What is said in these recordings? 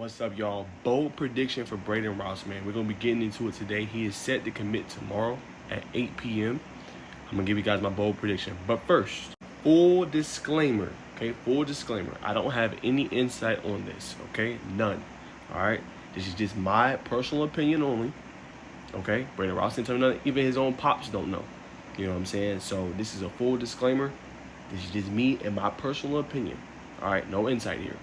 What's up, y'all? Bold prediction for Brayden Rouse, man. We're going to be getting into it today. He is set to commit tomorrow at 8 p.m. I'm going to give you guys my bold prediction. But first, full disclaimer, okay? Full disclaimer. I don't have any insight on this, okay? None, all right? This is just my personal opinion only, okay? Brayden Rouse didn't tell me nothing. Even his own pops don't know. You know what I'm saying? So this is a full disclaimer. This is just me and my personal opinion, all right? No insight here.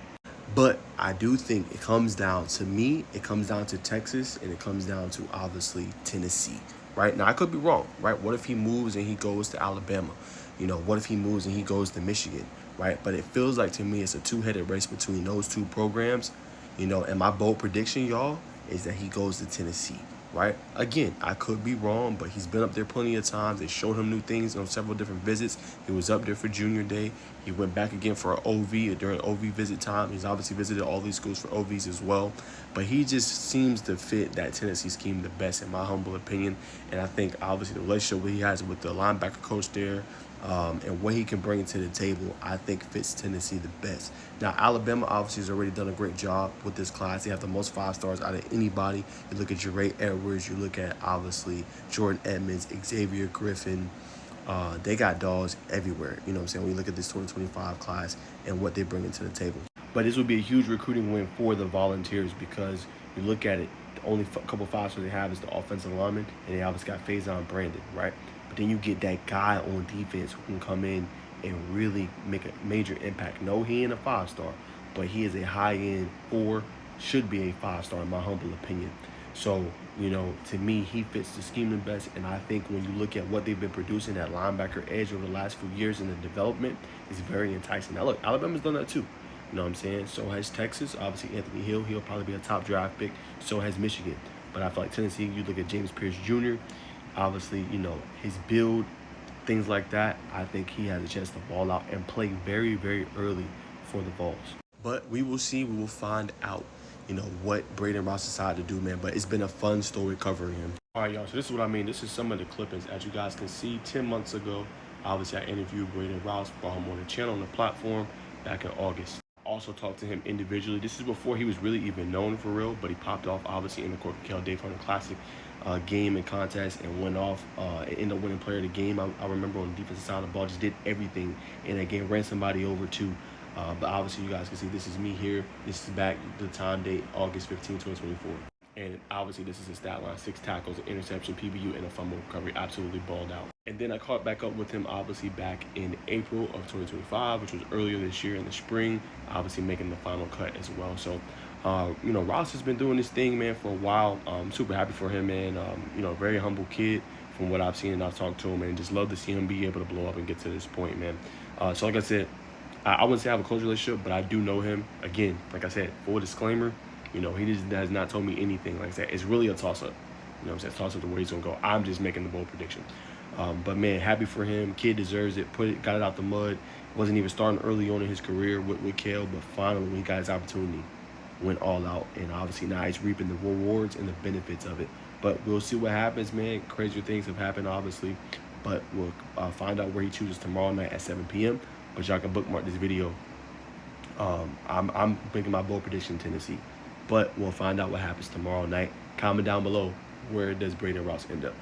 But I do think it comes down to me, it comes down to Texas, and it comes down to, obviously, Tennessee, right? Now, I could be wrong, right? What if he moves and he goes to Alabama? You know, what if he moves and he goes to Michigan, right? But it feels like, to me, it's a two-headed race between those two programs, you know, and my bold prediction, y'all, is that he goes to Tennessee, right? Again, I could be wrong, but he's been up there plenty of times. They showed him new things on several different visits. He was up there for junior day. He went back again for an OV during OV visit time. He's obviously visited all these schools for OVs as well. But he just seems to fit that Tennessee scheme the best, in my humble opinion. And I think, obviously, the relationship he has with the linebacker coach there, and what he can bring to the table, I think fits Tennessee the best. Now, Alabama obviously has already done a great job with this class. They have the most 5 stars out of anybody. You look at Jure Edwards, you look at, obviously, Jordan Edmonds, Xavier Griffin. They got dogs everywhere, you know what I'm saying, when you look at this 2025 class and what they bring into the table. But this would be a huge recruiting win for the Volunteers, because you look at it, the only couple 5 stars they have is the offensive lineman, and they obviously got Faison Brayden, right? But then you get that guy on defense who can come in and really make a major impact. No, he ain't a 5-star, but he is a high-end 4, should be a 5-star in my humble opinion. So, you know, to me, he fits the scheme the best. And I think when you look at what they've been producing at linebacker edge over the last few years in the development, it's very enticing. Now, look, Alabama's done that too. You know what I'm saying? So has Texas. Obviously, Anthony Hill, he'll probably be a top draft pick. So has Michigan. But I feel like Tennessee, you look at James Pierce Jr., obviously, you know, his build, things like that, I think he has a chance to ball out and play very, very early for the Vols. But we will see. We will find out, you know, what Brayden Rouse decided to do, man. But it's been a fun story covering him. All right, y'all. So this is what I mean. This is some of the clippings. As you guys can see, 10 months ago, obviously, I interviewed Brayden Rouse, brought him on the channel, on the platform, back in August. Also talked to him individually. This is before he was really even known for real, but he popped off, obviously, in the Corporate Cal Daytona Classic game and contest, and went off and ended up winning player of the game. I remember on the defensive side of the ball, just did everything in that game, ran somebody over too. But obviously, you guys can see this is me here. This is back the time date, August 15, 2024. And obviously, this is his stat line: 6 tackles, an interception, PBU, and a fumble recovery. Absolutely balled out. And then I caught back up with him, obviously, back in April of 2025, which was earlier this year in the spring, obviously making the final cut as well. So, you know, Rouse has been doing this thing, man, for a while. I'm super happy for him, man. You know, very humble kid from what I've seen, and I've talked to him, and just love to see him be able to blow up and get to this point, man. So, like I said, I wouldn't say I have a close relationship, but I do know him. Again, like I said, full disclaimer, you know, he just has not told me anything. Like I said, it's really a toss-up. You know what I'm saying? Toss-up to where he's going to go. I'm just making the bold prediction. But, man, happy for him. Kid deserves it. Got it out the mud. Wasn't even starting early on in his career with Cal, but finally, when he got his opportunity, went all out. And, obviously, now he's reaping the rewards and the benefits of it. But we'll see what happens, man. Crazier things have happened, obviously. But we'll find out where he chooses tomorrow night at 7 p.m., but y'all can bookmark this video. I'm making my bold prediction Tennessee. But we'll find out what happens tomorrow night. Comment down below, where does Brayden Rouse end up?